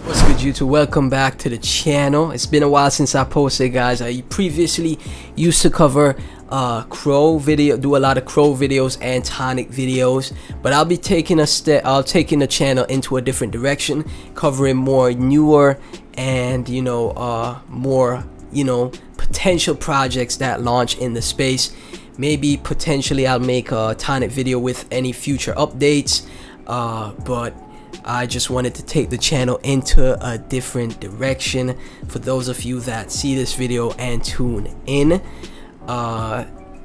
What's good, YouTube? Welcome back to the channel. It's been a while since I posted, guys. I previously used to cover do a lot of crow videos and tonic videos, but I'll be taking taking the channel into a different direction, covering more newer and more potential projects that launch in the space. Maybe potentially I'll make a tonic video with any future updates, but I just wanted to take the channel into a different direction for those of you that see this video and tune in.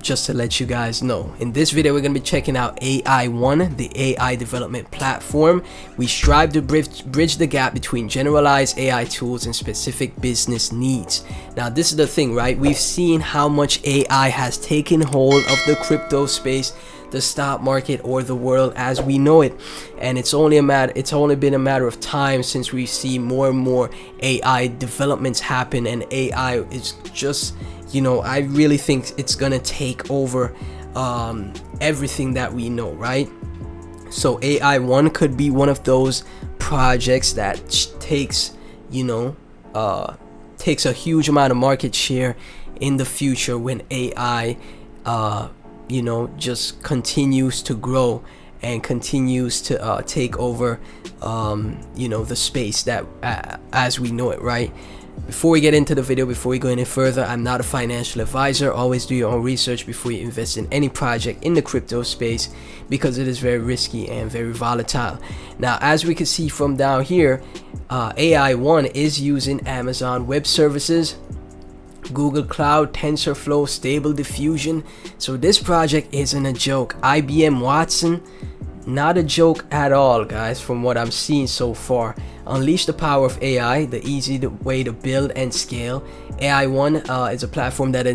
Just to let you guys know, in this video we're going to be checking out Aione, the AI development platform. We strive to bridge the gap between generalized AI tools and specific business needs. Now this is the thing, right? We've seen how much AI has taken hold of the crypto space, the stock market, or the world as we know it, and it's only been a matter of time since we see more and more AI developments happen, and AI is just, I really think it's gonna take over everything that we know, right? So Aione could be one of those projects that takes a huge amount of market share in the future when AI just continues to grow and continues to take over the space that as we know it, right? Before we get into the video, before we go any further, I'm not a financial advisor. Always do your own research before you invest in any project in the crypto space, because it is very risky and very volatile. Now, as we can see from down here, Aione is using Amazon Web Services, Google Cloud, TensorFlow, Stable Diffusion. So this project isn't a joke. IBM Watson, not a joke at all, guys, from what I'm seeing so far. Unleash the power of AI, the easy way to build and scale. Aione is a platform that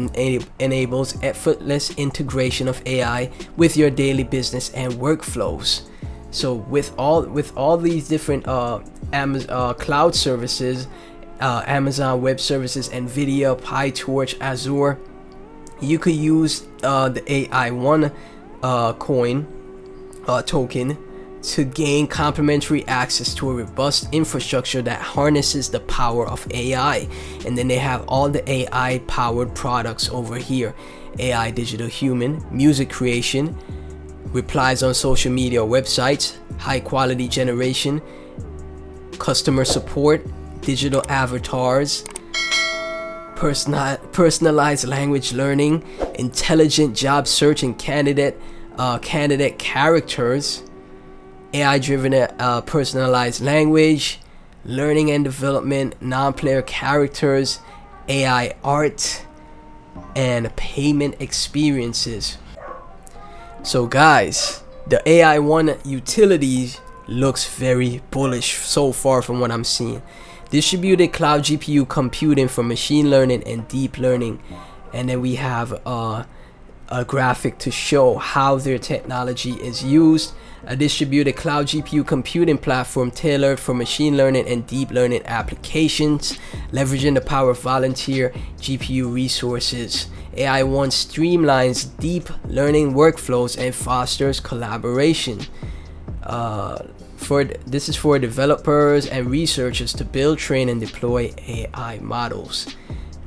enables effortless integration of AI with your daily business and workflows. So with all these different Amazon cloud services, Amazon Web Services, NVIDIA, PyTorch, Azure, you could use the Aione coin token to gain complimentary access to a robust infrastructure that harnesses the power of AI. And then they have all the AI powered products over here: AI digital human, music creation, replies on social media or websites, high quality generation, customer support, digital avatars, personalized language learning, intelligent job search and candidate characters, AI-driven personalized language, learning and development, non-player characters, AI art, and payment experiences. So guys, the Aione utilities looks very bullish so far from what I'm seeing. Distributed cloud GPU computing for machine learning and deep learning. And then we have a graphic to show how their technology is used. A distributed cloud GPU computing platform tailored for machine learning and deep learning applications, leveraging the power of volunteer GPU resources. Aione streamlines deep learning workflows and fosters collaboration. This is for developers and researchers to build, train, and deploy AI models.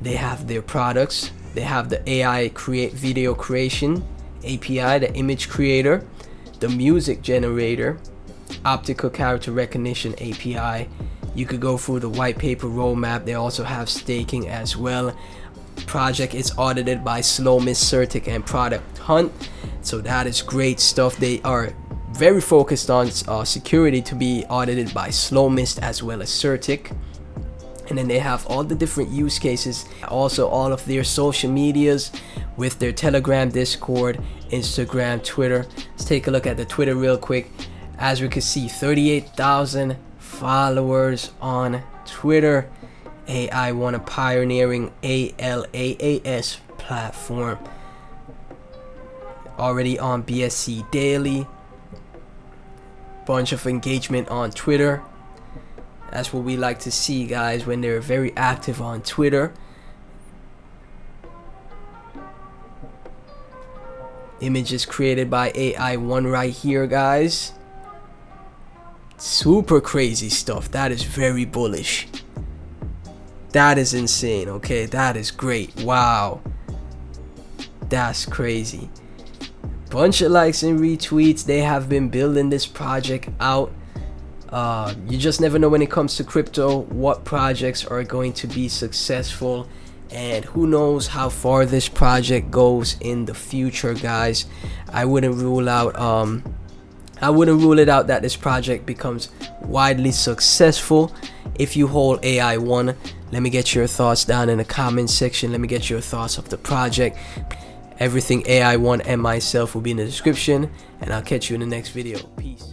They have their products. They have the AI video creation API, the image creator, the music generator, optical character recognition API. You could go through the white paper roadmap. They also have staking as well. Project is audited by Slowmist, Certic, and Product Hunt. So that is great stuff. They are very focused on security to be audited by Slowmist as well as Certic. And then they have all the different use cases, also all of their social medias with their Telegram, Discord, Instagram, Twitter. Let's take a look at the Twitter real quick. As we can see, 38,000 followers on Twitter. Aione, a pioneering ALAAS platform, already on BSC Daily. Bunch of engagement on Twitter. That's what we like to see, guys, when they're very active on Twitter. Images created by Aione right here, guys. Super crazy stuff. That is very bullish. That is insane. Okay, that is great. Wow, that's crazy. Bunch of likes and retweets. They have been building this project out. You just never know when it comes to crypto what projects are going to be successful, and who knows how far this project goes in the future, guys. I wouldn't rule it out that this project becomes widely successful. If you hold AI1, let me get your thoughts down in the comment section. Let me get your thoughts of the project. Everything AI1 and myself will be in the description, and I'll catch you in the next video. Peace.